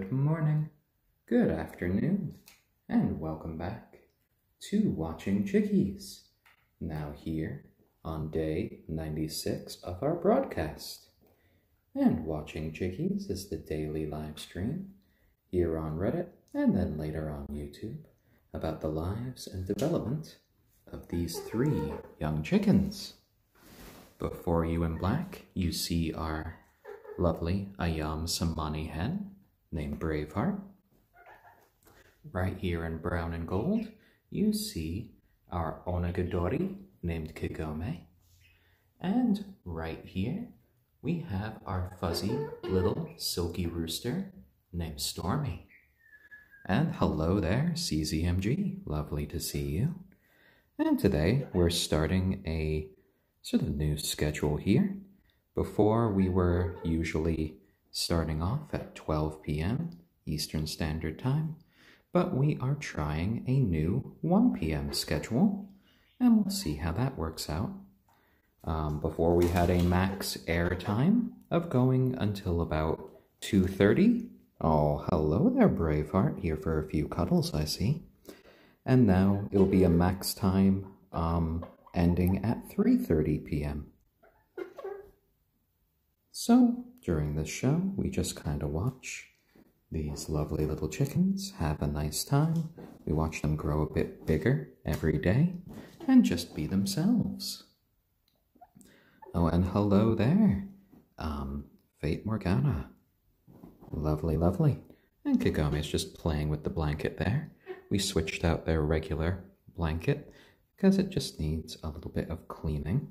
Good morning, good afternoon, and welcome back to Watching Chickies. Now here on day 96 of our broadcast. And Watching Chickies is the daily live stream here on Reddit and then later on YouTube about the lives and development of these 3 young chickens. Before you in black, you see our lovely ayam cemeni hen named Braveheart. Right here in brown and gold, you see our onagadori named Kagome. And right here, we have our fuzzy little silky rooster named Stormy. And hello there, CZMG. Lovely to see you. And today, we're starting a sort of new schedule here. Before, we were usually starting off at 12 p.m. Eastern Standard Time, but we are trying a new 1 p.m. schedule, and we'll see how that works out. Before, we had a max air time of going until about 2:30. Oh, hello there, Braveheart, here for a few cuddles, I see. And now it'll be a max time ending at 3:30 p.m. So, during this show, we just kind of watch these lovely little chickens have a nice time. We watch them grow a bit bigger every day and just be themselves. Oh, and hello there, Fate Morgana. Lovely, lovely. And Kagome is just playing with the blanket there. We switched out their regular blanket because it just needs a little bit of cleaning.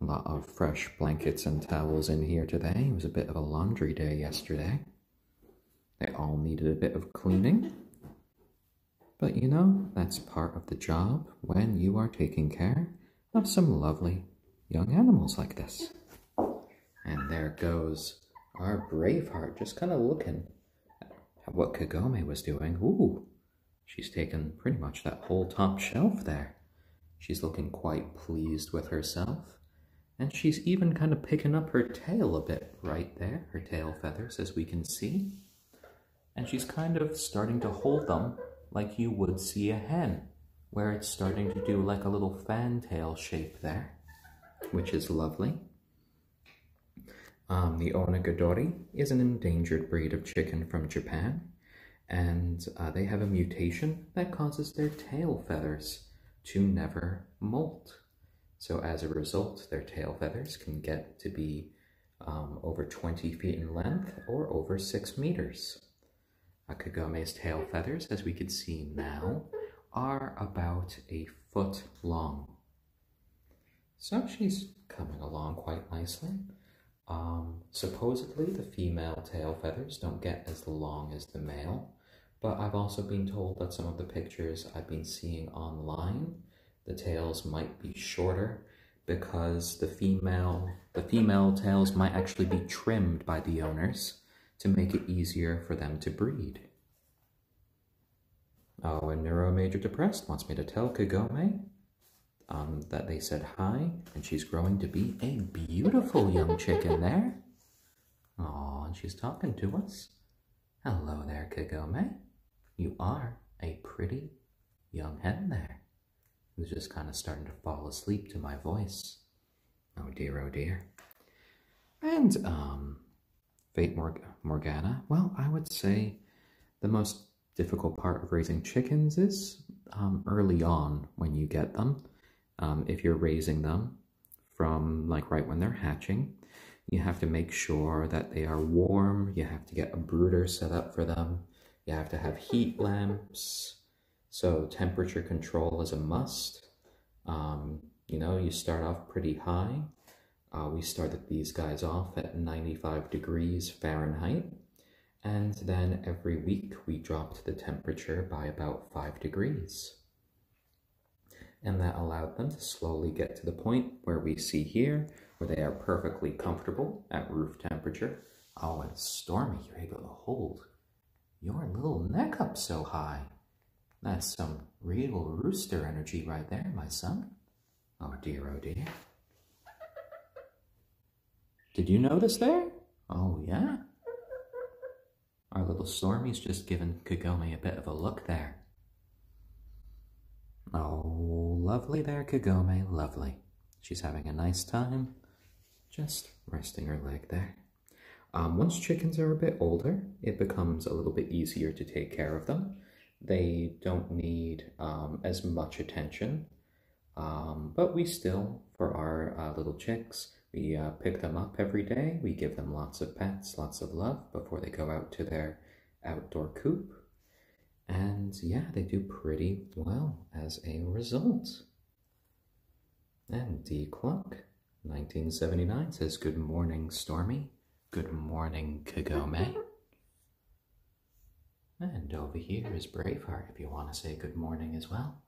A lot of fresh blankets and towels in here today. It was a bit of a laundry day yesterday. They all needed a bit of cleaning. But you know, that's part of the job when you are taking care of some lovely young animals like this. And there goes our Braveheart, just kind of looking at what Kagome was doing. Ooh, she's taken pretty much that whole top shelf there. She's looking quite pleased with herself. And she's even kind of picking up her tail a bit right there, her tail feathers, as we can see. And she's kind of starting to hold them like you would see a hen, where it's starting to do like a little fantail shape there, which is lovely. The onagadori is an endangered breed of chicken from Japan, and they have a mutation that causes their tail feathers to never molt. So as a result, their tail feathers can get to be over 20 feet in length or over 6 meters. Kagome's tail feathers, as we can see now, are about a foot long. So she's coming along quite nicely. Supposedly the female tail feathers don't get as long as the male, but I've also been told that some of the pictures I've been seeing online, the tails might be shorter because the female tails might actually be trimmed by the owners to make it easier for them to breed. Oh, and Neuromajor Depressed wants me to tell Kagome that they said hi, and she's growing to be a beautiful young chicken there. Oh, and she's talking to us. Hello there, Kagome. You are a pretty young hen there, who's just kind of starting to fall asleep to my voice. Oh dear, oh dear. And, Fate Morgana, well, I would say the most difficult part of raising chickens is early on when you get them. If you're raising them from like right when they're hatching, you have to make sure that they are warm. You have to get a brooder set up for them. You have to have heat lamps. So temperature control is a must. You know, you start off pretty high. We started these guys off at 95 degrees Fahrenheit. And then every week we dropped the temperature by about 5 degrees. And that allowed them to slowly get to the point where we see here, where they are perfectly comfortable at roof temperature. Oh, and Stormy, you're able to hold your little neck up so high. That's some real rooster energy right there, my son. Oh dear, oh dear. Did you notice there? Oh yeah? little Stormy's just giving Kagome a bit of a look there. Oh, lovely there, Kagome, lovely. She's having a nice time, just resting her leg there. Once chickens are a bit older, it becomes a little bit easier to take care of them. They don't need as much attention, but we still, for our little chicks, we pick them up every day. We give them lots of pets, lots of love before they go out to their outdoor coop. And yeah, they do pretty well as a result. And D Clock, 1979, says, "Good morning, Stormy. Good morning, Kagome." And over here is Braveheart, if you want to say good morning as well.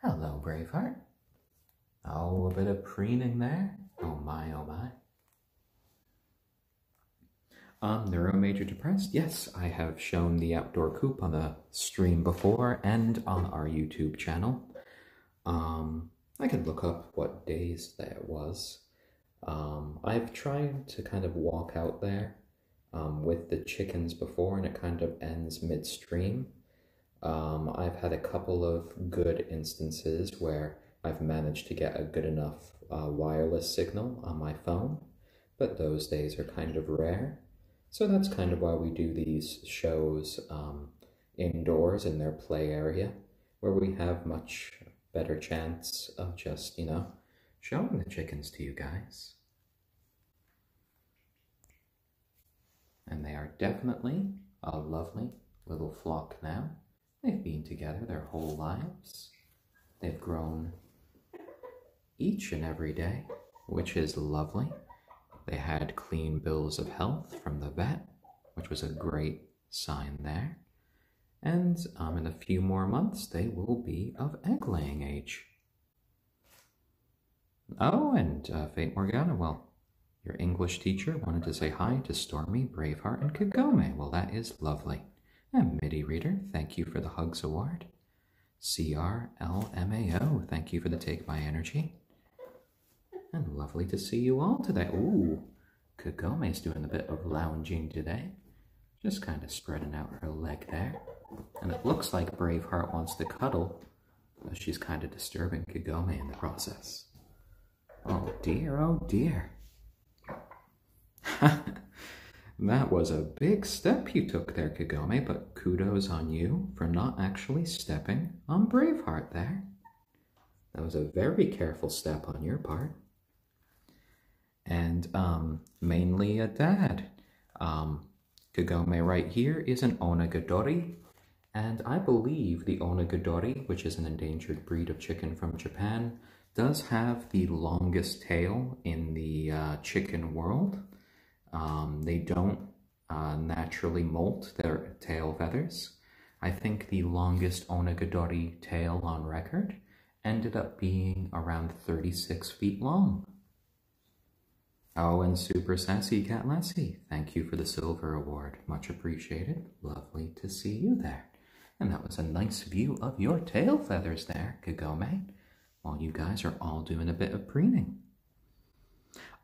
Hello, Braveheart. Oh, a bit of preening there. Oh my, oh my. Neuromajor depressed? Yes, I have shown the outdoor coop on the stream before and on our YouTube channel. I could look up what days that was. I've tried to kind of walk out there with the chickens before, and it kind of ends midstream. I've had a couple of good instances where I've managed to get a good enough wireless signal on my phone, but those days are kind of rare. So that's kind of why we do these shows indoors in their play area, where we have much better chance of just, showing the chickens to you guys. And they are definitely a lovely little flock now. They've been together their whole lives. They've grown each and every day, which is lovely. They had clean bills of health from the vet, which was a great sign there. And in a few more months, they will be of egg-laying age. Oh, and Fate Morgana, well, your English teacher wanted to say hi to Stormy, Braveheart, and Kagome. Well, that is lovely. And MIDI Reader, thank you for the Hugs Award. CRLMAO, thank you for the Take My Energy. And lovely to see you all today. Ooh, Kagome's doing a bit of lounging today. Just kind of spreading out her leg there. And it looks like Braveheart wants to cuddle, but she's kind of disturbing Kagome in the process. Oh dear, oh dear. That was a big step you took there, Kagome, but kudos on you for not actually stepping on Braveheart there. That was a very careful step on your part. And mainly a dad. Kagome right here is an onagadori, and I believe the onagadori, which is an endangered breed of chicken from Japan, does have the longest tail in the chicken world. They don't naturally molt their tail feathers. I think the longest onagadori tail on record ended up being around 36 feet long. Oh, and Super Sassy Cat Lassie, thank you for the Silver Award. Much appreciated. Lovely to see you there. And that was a nice view of your tail feathers there, Kagome, while you guys are all doing a bit of preening.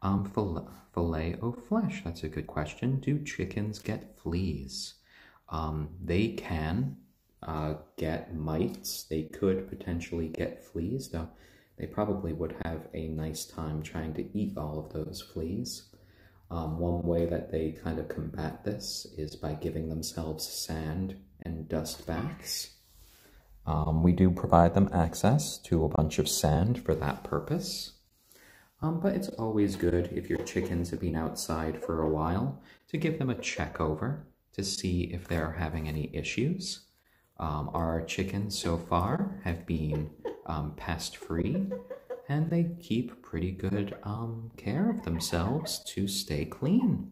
Filet o flesh, that's a good question. Do chickens get fleas? They can get mites. They could potentially get fleas, though they probably would have a nice time trying to eat all of those fleas. One way that they kind of combat this is by giving themselves sand and dust baths. We do provide them access to a bunch of sand for that purpose. But it's always good if your chickens have been outside for a while to give them a check over to see if they're having any issues. Our chickens so far have been pest-free, and they keep pretty good care of themselves to stay clean.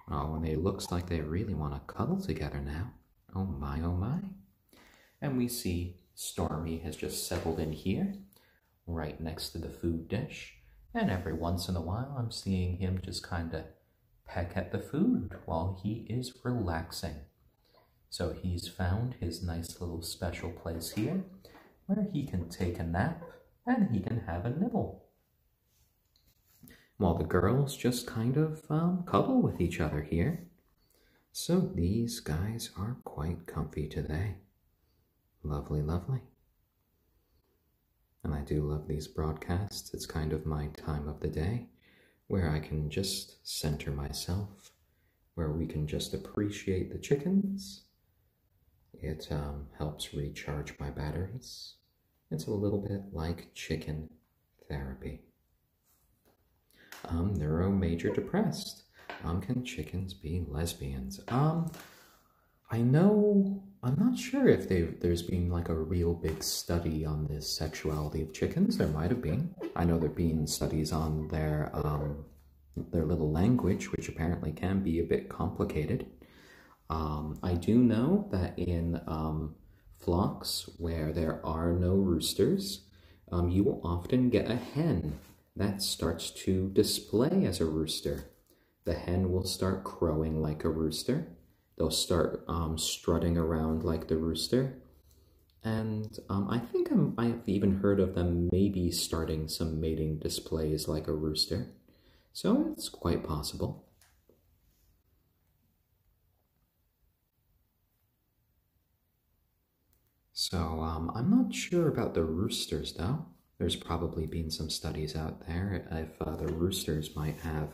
Oh, and it looks like they really want to cuddle together now. Oh my, oh my. And we see Stormy has just settled in here, right next to the food dish. And every once in a while, I'm seeing him just kind of peck at the food while he is relaxing. So he's found his nice little special place here, where he can take a nap and he can have a nibble, while the girls just kind of cuddle with each other here. So these guys are quite comfy today. Lovely, lovely. And I do love these broadcasts. It's kind of my time of the day where I can just center myself, where we can just appreciate the chickens. It helps recharge my batteries. It's a little bit like chicken therapy. Neuro major depressed. Can chickens be lesbians? I'm not sure if there's been like a real big study on this sexuality of chickens. There might have been. I know there have been studies on their little language, which apparently can be a bit complicated. I do know that in flocks where there are no roosters, you will often get a hen that starts to display as a rooster. The hen will start crowing like a rooster. They'll start strutting around like the rooster. And I think I've even heard of them maybe starting some mating displays like a rooster. So it's quite possible. So I'm not sure about the roosters though. There's probably been some studies out there if the roosters might have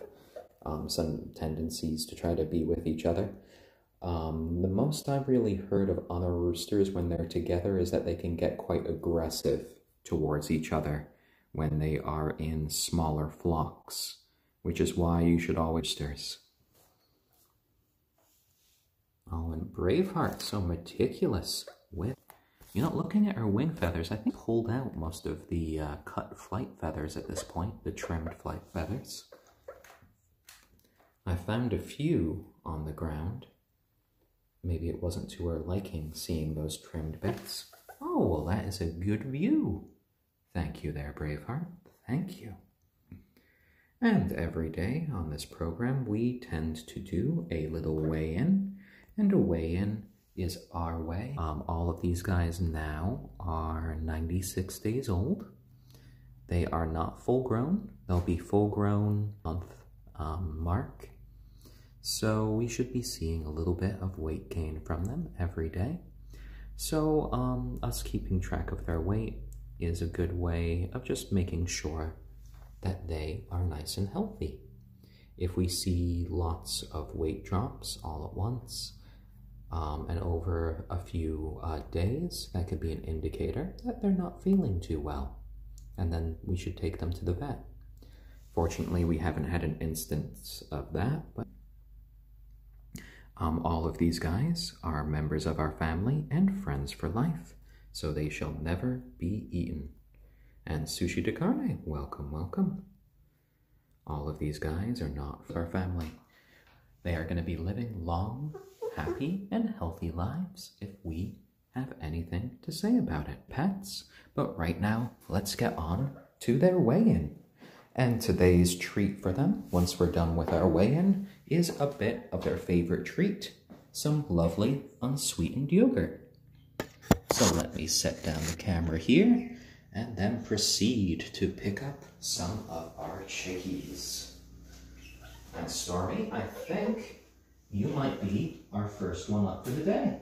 some tendencies to try to be with each other. The most I've really heard of other roosters when they're together is that they can get quite aggressive towards each other when they are in smaller flocks, which is why you should always roosters. Oh, and Braveheart, so meticulous with, looking at her wing feathers, I think pulled out most of the cut flight feathers at this point, the trimmed flight feathers. I found a few on the ground. Maybe it wasn't to her liking seeing those trimmed bits. Oh, well, that is a good view. Thank you there, Braveheart. Thank you. And every day on this program, we tend to do a little weigh-in, and a weigh-in is our way. All of these guys now are 96 days old. They are not full grown. They'll be full grown month mark. So we should be seeing a little bit of weight gain from them every day. So us keeping track of their weight is a good way of just making sure that they are nice and healthy. If we see lots of weight drops all at once and over a few days, that could be an indicator that they're not feeling too well. And then we should take them to the vet. Fortunately, we haven't had an instance of that, but all of these guys are members of our family and friends for life, so they shall never be eaten. And Sushi de Carne, welcome, welcome. All of these guys are not for our family. They are going to be living long, happy, and healthy lives if we have anything to say about it, pets. But right now, let's get on to their weigh-in. And today's treat for them, once we're done with our weigh-in, is a bit of their favorite treat, some lovely unsweetened yogurt. So let me set down the camera here and then proceed to pick up some of our chickies. And Stormy, I think you might be our first one up for the day.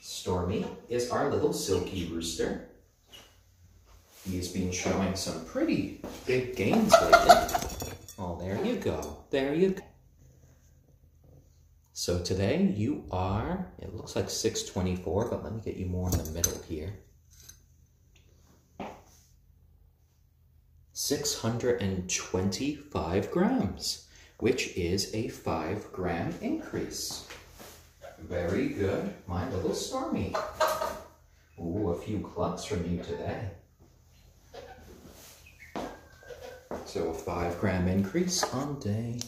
Stormy is our little silky rooster. He's been showing some pretty big gains lately. Oh, there you go. There you go. So today you are, it looks like 624, but let me get you more in the middle here. 625 grams, which is a 5-gram increase. Very good, my little Stormy. Ooh, a few clucks from you today. So a 5-gram increase on day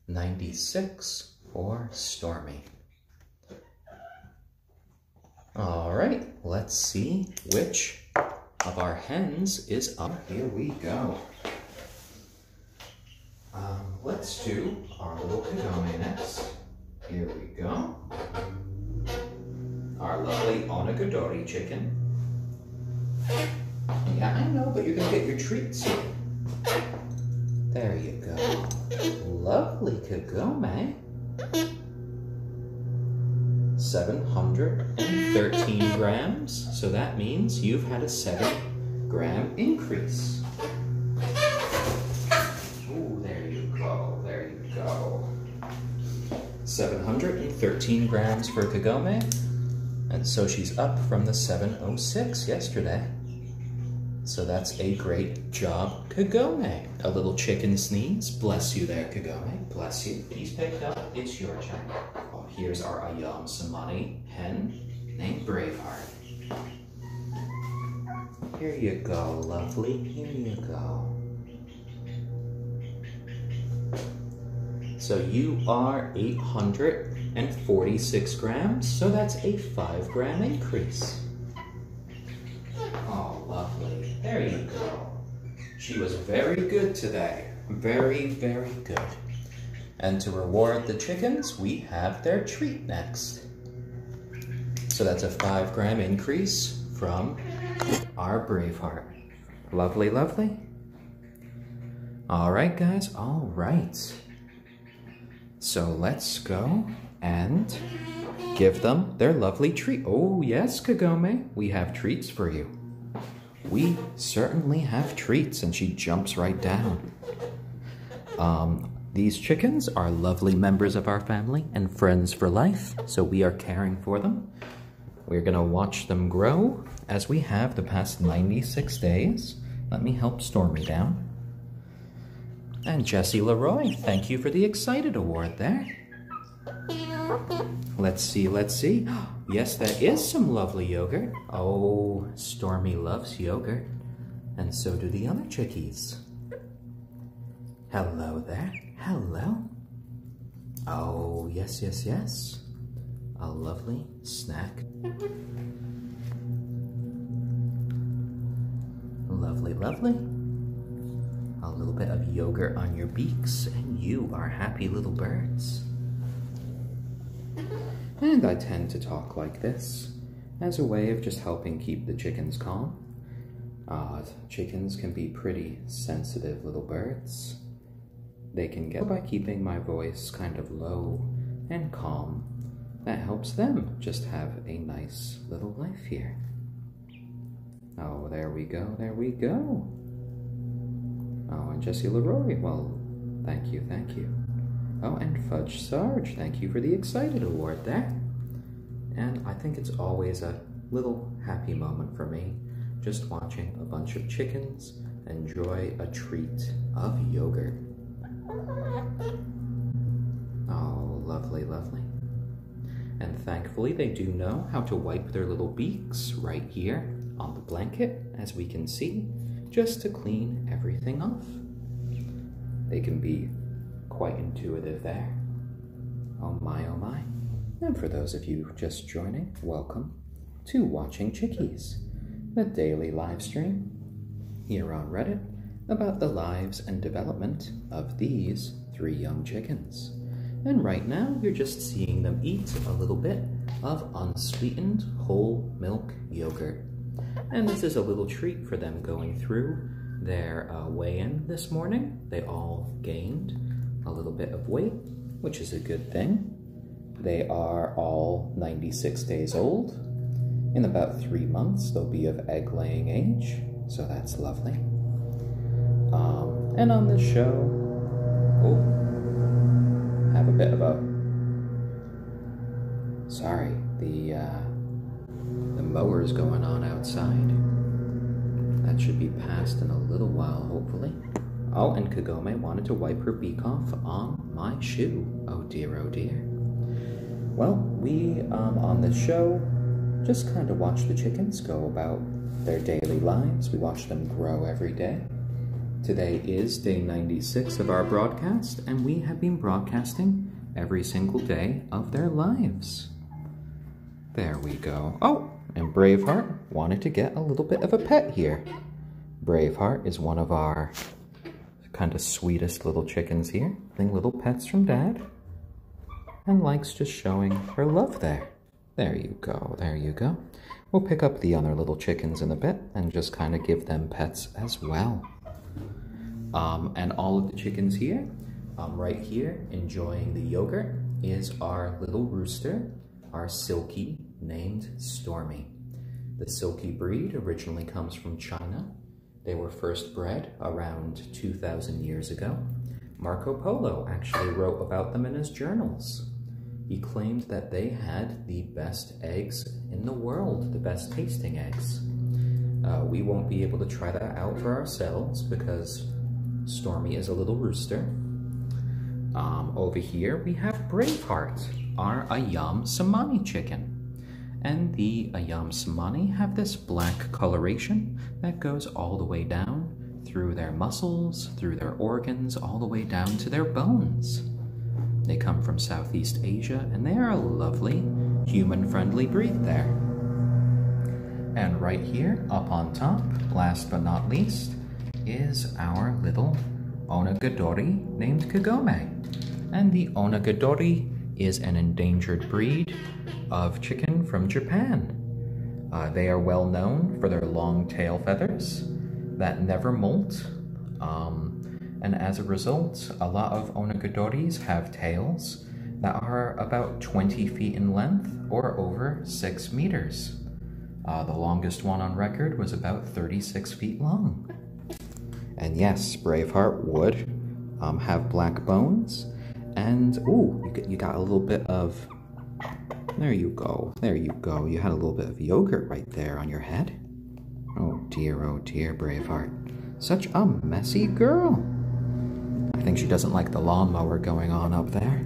96 for Stormy. All right, let's see which of our hens is up. Here we go. Let's do our little Kagome next. Here we go. Our lovely onagadori chicken. Yeah, I know, but you're gonna get your treats here. There you go. Lovely Kagome. 713 grams. So that means you've had a 7-gram increase. Oh, there you go, there you go. 713 grams for Kagome. And so she's up from the 706 yesterday. So that's a great job, Kagome. A little chicken sneeze. Bless you there, Kagome. Bless you. He's picked up. It's your turn. Oh, here's our ayam cemeni hen named Braveheart. Here you go, lovely. Here you go. So you are 846 grams. So that's a 5-gram increase. Oh, lovely. There you go. She was very good today. Very, very good. And to reward the chickens, we have their treat next. So that's a 5-gram increase from our Braveheart. Lovely, lovely. All right, guys. All right. So let's go and give them their lovely treat. Oh, yes, Kagome. We have treats for you. We certainly have treats, and she jumps right down. These chickens are lovely members of our family and friends for life, so we are caring for them. We're gonna watch them grow as we have the past 96 days. Let me help Stormy down. And Jessie Leroy, thank you for the Excited Award there. Let's see, let's see. Yes, that is some lovely yogurt. Oh, Stormy loves yogurt. And so do the other chickies. Hello there. Hello. Oh, yes, yes, yes. A lovely snack. Lovely, lovely. A little bit of yogurt on your beaks, and you are happy little birds. And I tend to talk like this as a way of just helping keep the chickens calm. Chickens can be pretty sensitive little birds. They can get by keeping my voice kind of low and calm. That helps them just have a nice little life here. Oh, there we go, there we go. Oh, and Jessie Leroy, well, thank you, thank you. Oh, and Fudge Sarge, thank you for the Excited Award there. And I think it's always a little happy moment for me, just watching a bunch of chickens enjoy a treat of yogurt. Oh, lovely, lovely. And thankfully they do know how to wipe their little beaks right here on the blanket, as we can see, just to clean everything off. They can be quite intuitive there. Oh my, oh my. And for those of you just joining, welcome to Watching Chickies, the daily live stream here on Reddit about the lives and development of these 3 young chickens. And right now, you're just seeing them eat a little bit of unsweetened whole milk yogurt. And this is a little treat for them going through their weigh-in this morning. They all gained a little bit of weight, which is a good thing. They are all 96 days old. In about 3 months, they'll be of egg-laying age, so that's lovely. And on this show, have a bit of a, sorry, the mower's going on outside. That should be passed in a little while, hopefully. Oh, and Kagome wanted to wipe her beak off on my shoe. Oh dear, oh dear. Well, we, on this show, just kind of watch the chickens go about their daily lives. We watch them grow every day. Today is day 96 of our broadcast, and we have been broadcasting every single day of their lives. There we go. Oh, and Braveheart wanted to get a little bit of a pet here. Braveheart is one of our kind of sweetest little chickens here, getting little pets from Dad, and likes just showing her love there. There you go, there you go. We'll pick up the other little chickens in a bit and just kind of give them pets as well. And all of the chickens here, right here, enjoying the yogurt, is our little rooster, our silkie named Stormy. The silkie breed originally comes from China. They were first bred around 2,000 years ago. Marco Polo actually wrote about them in his journals. He claimed that they had the best eggs in the world, the best tasting eggs. We won't be able to try that out for ourselves because Stormy is a little rooster. Over here we have Braveheart, our ayam cemeni chicken. And the ayam cemeni have this black coloration that goes all the way down through their muscles, through their organs, all the way down to their bones. They come from Southeast Asia, and they are a lovely, human-friendly breed there. And right here, up on top, last but not least, is our little onagadori named Kagome. And the onagadori is an endangered breed of chicken from Japan. They are well known for their long tail feathers that never molt, and as a result, a lot of onagadoris have tails that are about 20 feet in length or over 6 meters. The longest one on record was about 36 feet long. And yes, Braveheart would have black bones, and ooh, you got a little bit of, there you go, you had a little bit of yogurt right there on your head. Oh dear, Braveheart. Such a messy girl. I think she doesn't like the lawnmower going on up there,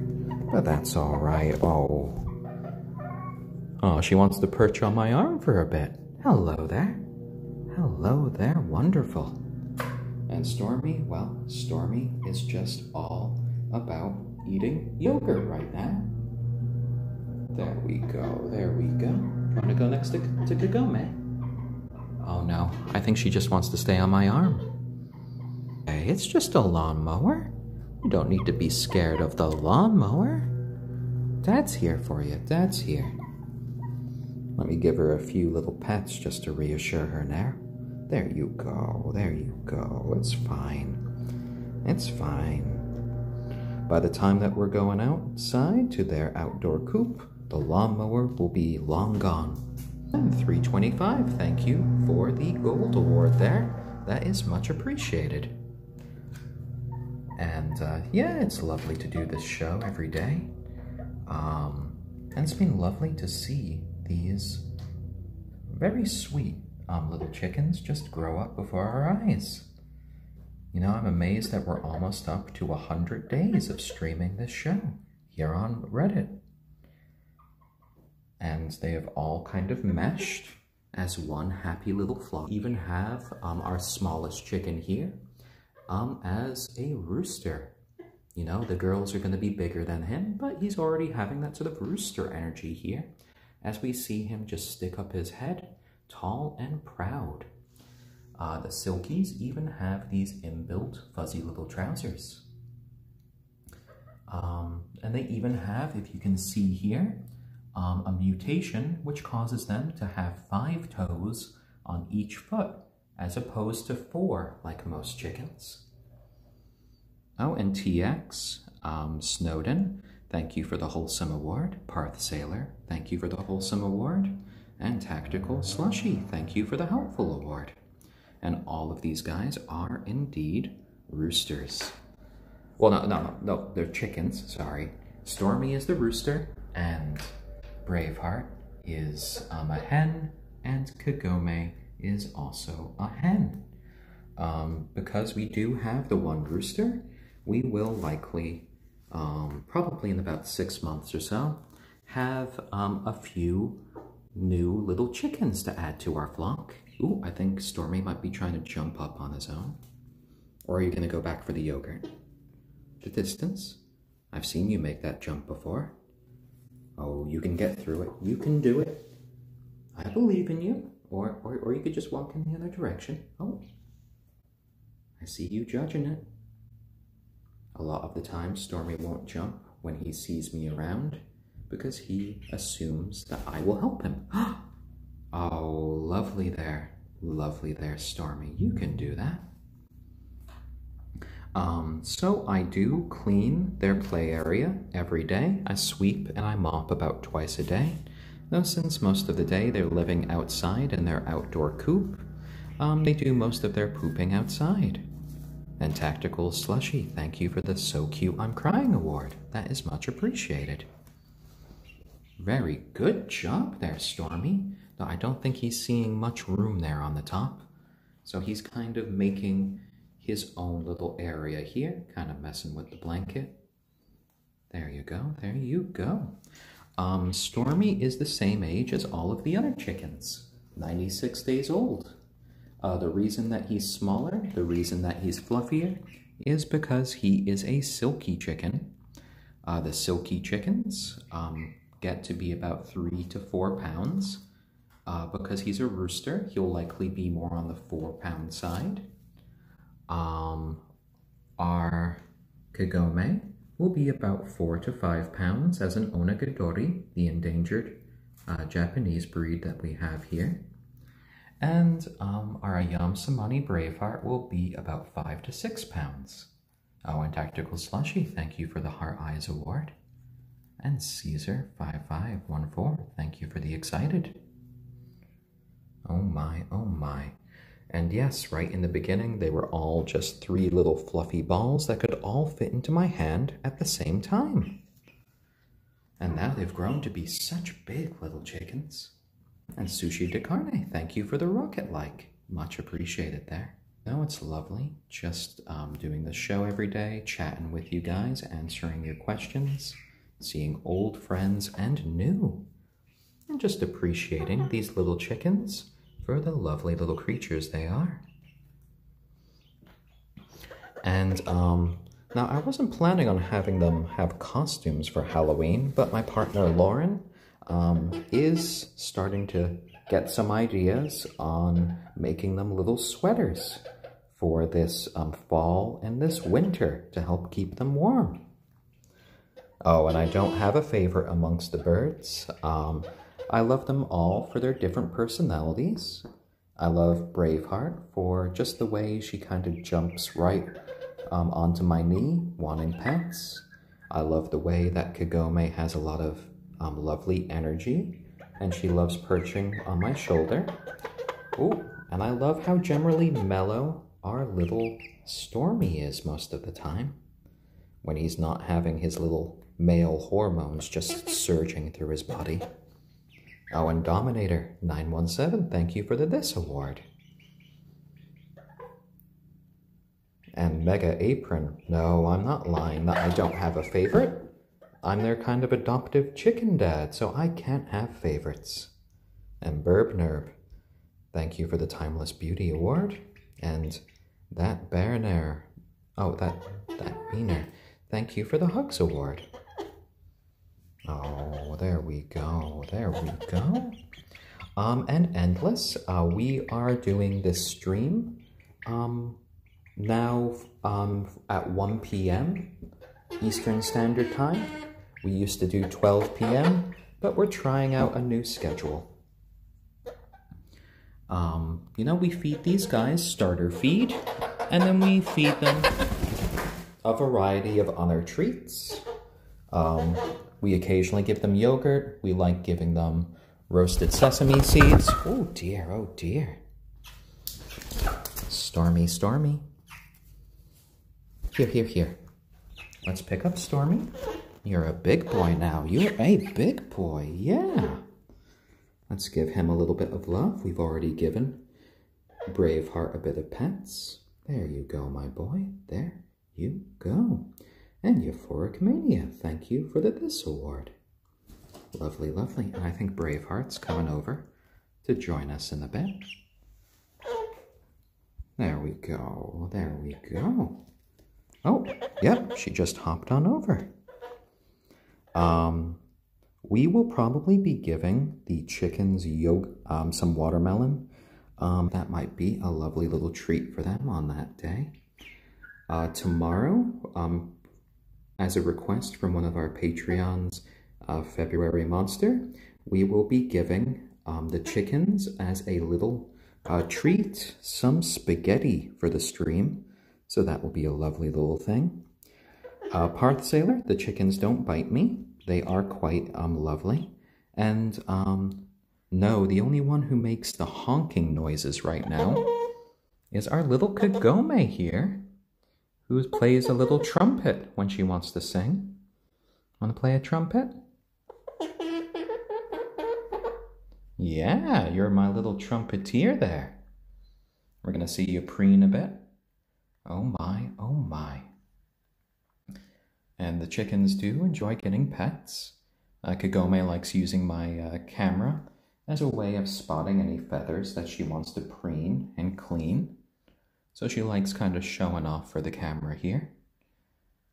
but that's all right. Oh, she wants to perch on my arm for a bit. Hello there. Hello there, wonderful. And Stormy, well, Stormy is just all about eating yogurt right now. There we go. Want to go next to Kagome? Oh no, I think she just wants to stay on my arm. Hey, it's just a lawnmower. You don't need to be scared of the lawnmower. Dad's here for you, Dad's here. Let me give her a few little pets just to reassure her now. There you go, it's fine. It's fine. By the time that we're going outside to their outdoor coop, the lawnmower will be long gone. And 325, thank you for the gold award there. That is much appreciated. And yeah, it's lovely to do this show every day. And it's been lovely to see these very sweet little chickens just grow up before our eyes. You know, I'm amazed that we're almost up to 100 days of streaming this show here on Reddit. And they have all kind of meshed as one happy little flock. We even have our smallest chicken here as a rooster. You know, the girls are going to be bigger than him, but he's already having that sort of rooster energy here as we see him just stick up his head, tall and proud. The silkies even have these inbuilt fuzzy little trousers. And they even have, if you can see here, a mutation which causes them to have 5 toes on each foot as opposed to 4 like most chickens. Oh, and TX, Snowden, thank you for the Wholesome Award. Parth Sailor, thank you for the Wholesome Award. And Tactical Slushy, thank you for the Helpful Award. And all of these guys are indeed roosters. Well, no, they're chickens, sorry. Stormy is the rooster, and Braveheart is a hen, and Kagome is also a hen. Because we do have the one rooster, we will likely, probably in about 6 months or so, have a few new little chickens to add to our flock. Ooh, I think Stormy might be trying to jump up on his own. Or are you going to go back for the yogurt? The distance? I've seen you make that jump before. Oh, you can get through it. You can do it. I believe in you. Or you could just walk in the other direction. Oh, I see you judging it. A lot of the time, Stormy won't jump when he sees me around because he assumes that I will help him. Oh, lovely there, Stormy. You can do that. So I do clean their play area every day. I sweep and I mop about twice a day. Though since most of the day they're living outside in their outdoor coop, they do most of their pooping outside. And Tactical Slushy, thank you for the So Cute I'm Crying award. That is much appreciated. Very good job there, Stormy. Though I don't think he's seeing much room there on the top. So he's kind of making his own little area here, kind of messing with the blanket. There you go, there you go. Stormy is the same age as all of the other chickens, 96 days old. The reason that he's smaller, the reason that he's fluffier, is because he is a silky chicken. The silky chickens get to be about 3 to 4 pounds. Because he's a rooster, he'll likely be more on the 4-pound side. Our Kagome will be about 4 to 5 pounds as an onagadori, the endangered Japanese breed that we have here. And our ayam cemeni Braveheart will be about 5 to 6 pounds. Oh, and Tactical Slushy, thank you for the Heart Eyes Award. And Caesar5514, thank you for the excited. Oh my, oh my. And yes, right in the beginning, they were all just 3 little fluffy balls that could all fit into my hand at the same time. And now they've grown to be such big little chickens. And Sushi de Carne, thank you for the rocket-like. Much appreciated there. No, it's lovely just doing the show every day, chatting with you guys, answering your questions, seeing old friends and new. And just appreciating these little chickens for the lovely little creatures they are. And now I wasn't planning on having them have costumes for Halloween, but my partner Lauren is starting to get some ideas on making them little sweaters for this fall and this winter to help keep them warm. Oh, and I don't have a favorite amongst the birds. I love them all for their different personalities. I love Braveheart for just the way she kind of jumps right onto my knee, wanting pets. I love the way that Kagome has a lot of lovely energy, and she loves perching on my shoulder. Ooh, and I love how generally mellow our little Stormy is most of the time, when he's not having his little male hormones just surging through his body. Oh, and Dominator 917, thank you for the This Award. And Mega Apron, no, I'm not lying that I don't have a favorite. I'm their kind of adoptive chicken dad, so I can't have favorites. And Burb Nerb, thank you for the Timeless Beauty Award. And that Berner, oh, that Beaner, thank you for the Hugs Award. Oh, there we go, there we go. And Endless, we are doing this stream now at 1 p.m. Eastern Standard Time. We used to do 12 p.m., but we're trying out a new schedule. You know, we feed these guys starter feed, and then we feed them a variety of other treats. We occasionally give them yogurt. We like giving them roasted sesame seeds. Oh dear, oh dear. Stormy, Stormy. Here, here, here. Let's pick up Stormy. You're a big boy now. You're a big boy, yeah. Let's give him a little bit of love. We've already given Braveheart a bit of pets. There you go, my boy. There you go. And Euphoric Mania, thank you for the This Award. Lovely, lovely. And I think Braveheart's coming over to join us in the bed. There we go, there we go. Oh, yep, she just hopped on over. We will probably be giving the chickens some watermelon. That might be a lovely little treat for them on that day. Tomorrow, as a request from one of our Patreons, February Monster, we will be giving the chickens as a little treat some spaghetti for the stream. So that will be a lovely little thing. Parth Sailor, the chickens don't bite me. They are quite lovely. And no, the only one who makes the honking noises right now is our little Kagome here, who plays a little trumpet when she wants to sing. Want to play a trumpet? Yeah, you're my little trumpeteer there. We're going to see you preen a bit. Oh my, oh my. And the chickens do enjoy getting pets. Kagome likes using my camera as a way of spotting any feathers that she wants to preen and clean. So she likes kind of showing off for the camera here.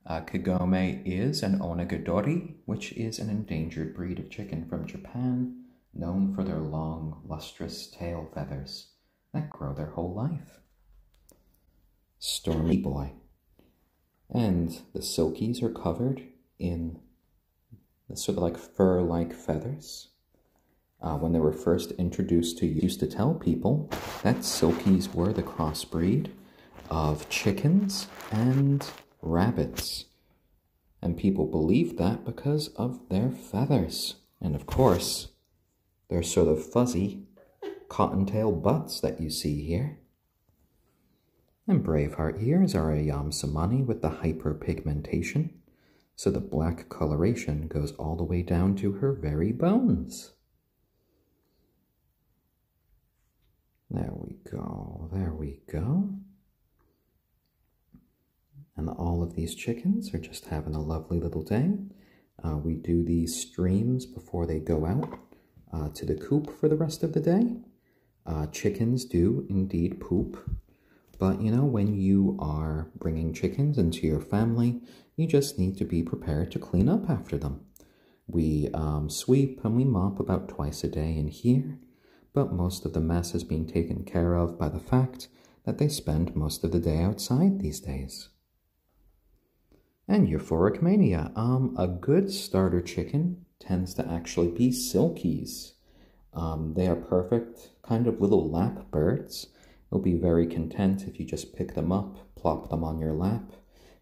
Kagome is an onagadori, which is an endangered breed of chicken from Japan, known for their long, lustrous tail feathers that grow their whole life. Stormy boy. And the silkies are covered in the sort of like fur-like feathers. When they were first introduced to you, used to tell people that silkies were the crossbreed of chickens and rabbits. And people believed that because of their feathers. And of course, their sort of fuzzy cottontail butts that you see here. And Braveheart here is our ayam cemeni with the hyperpigmentation. So the black coloration goes all the way down to her very bones. There we go, there we go. And all of these chickens are just having a lovely little day. We do these streams before they go out to the coop for the rest of the day. Chickens do indeed poop. But, you know, when you are bringing chickens into your family, you just need to be prepared to clean up after them. We sweep and we mop about twice a day in here, but most of the mess is being taken care of by the fact that they spend most of the day outside these days. And euphoric mania. A good starter chicken tends to actually be silkies. They are perfect kind of little lap birds. You'll be very content if you just pick them up, plop them on your lap,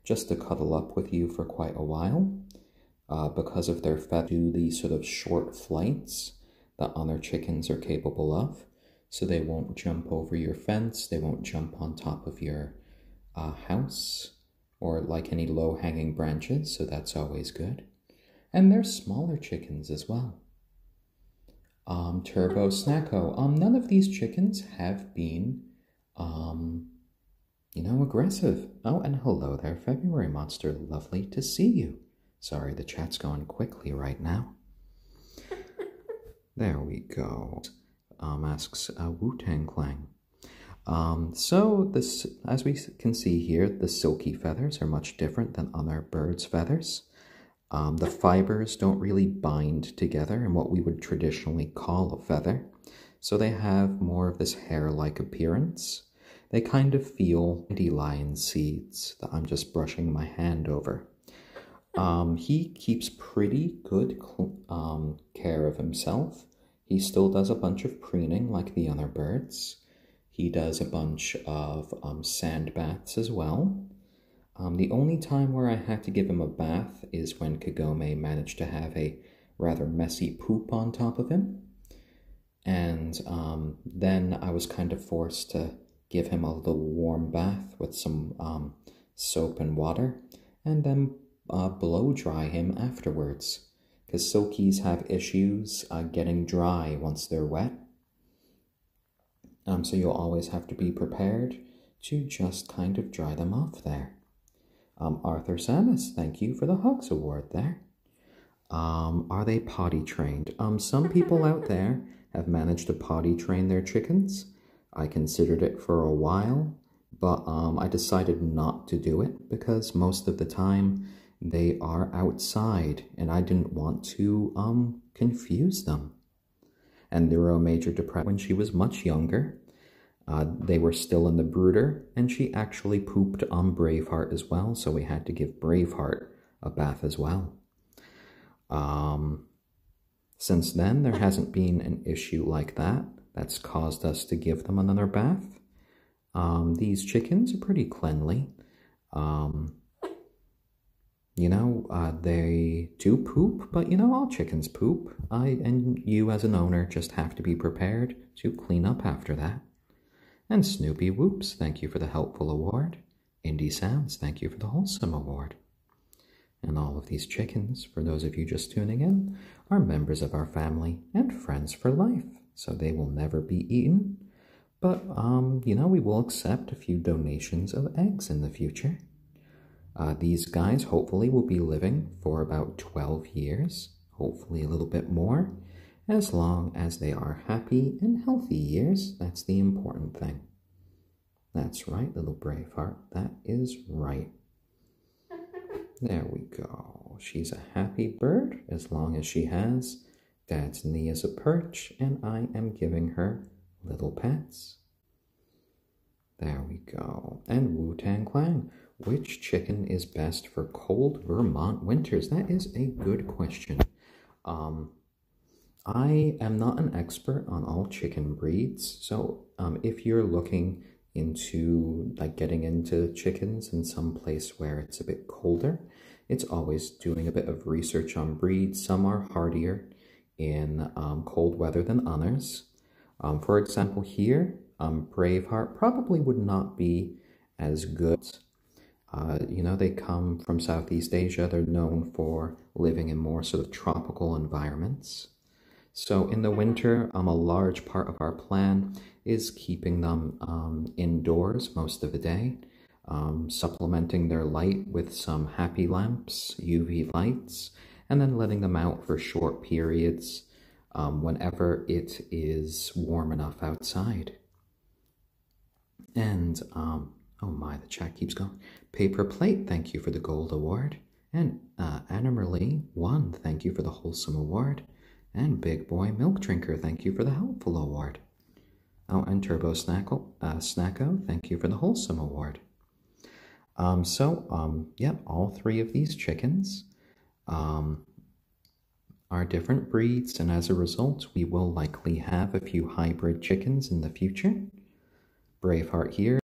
just to cuddle up with you for quite a while. Because of their feathers, do these sort of short flights that other chickens are capable of. So they won't jump over your fence, they won't jump on top of your house, or like any low-hanging branches, so that's always good. And they're smaller chickens as well. Turbo Snacko. None of these chickens have been you know, aggressive. Oh, and hello there, February Monster. Lovely to see you. Sorry, the chat's going quickly right now. There we go. Asks Wu-Tang Clang. So, this, as we can see here, the silky feathers are much different than other birds' feathers. The fibers don't really bind together in what we would traditionally call a feather. So they have more of this hair-like appearance. They kind of feel dandelion seeds that I'm just brushing my hand over. He keeps pretty good care of himself. He still does a bunch of preening like the other birds. He does a bunch of sand baths as well. The only time where I had to give him a bath is when Kagome managed to have a rather messy poop on top of him. And then I was kind of forced to give him a little warm bath with some soap and water, and then blow dry him afterwards, because silkies have issues getting dry once they're wet. So you'll always have to be prepared to just kind of dry them off there. Arthur Samus, thank you for the Hugs Award there. Are they potty trained? Some people out there have managed to potty train their chickens. I considered it for a while, but I decided not to do it because most of the time they are outside and I didn't want to confuse them. And neuromajor depression when she was much younger. They were still in the brooder, and she actually pooped on Braveheart as well, so we had to give Braveheart a bath as well. Since then, there hasn't been an issue like that that's caused us to give them another bath. These chickens are pretty cleanly. Um, they do poop, but all chickens poop. And you as an owner just have to be prepared to clean up after that. And Snoopy Whoops, thank you for the helpful award. Indie Sounds, thank you for the wholesome award. And all of these chickens, for those of you just tuning in, are members of our family and friends for life, so they will never be eaten. But, we will accept a few donations of eggs in the future. These guys hopefully will be living for about 12 years, hopefully a little bit more, as long as they are happy and healthy years. That's the important thing. That's right, little Braveheart, that is right. There we go. She's a happy bird as long as she has Dad's knee as a perch, and I am giving her little pets. There we go. And Wu-Tang Clan. Which chicken is best for cold Vermont winters? That is a good question. I am not an expert on all chicken breeds, so if you're looking into getting into chickens in some place where it's a bit colder, it's always doing a bit of research on breeds. Some are hardier in cold weather than others. For example, here, Braveheart probably would not be as good. They come from Southeast Asia. They're known for living in more sort of tropical environments. So in the winter, a large part of our plan is keeping them indoors most of the day, supplementing their light with some happy lamps, UV lights, and then letting them out for short periods whenever it is warm enough outside. And, oh my, the chat keeps going. Paper Plate, thank you for the gold award. And Animerly 1, thank you for the wholesome award. And Big Boy Milk Drinker, thank you for the helpful award. Oh, and Turbo Snacko, thank you for the wholesome award. Yep, all three of these chickens are different breeds, and as a result, we will likely have a few hybrid chickens in the future. Braveheart here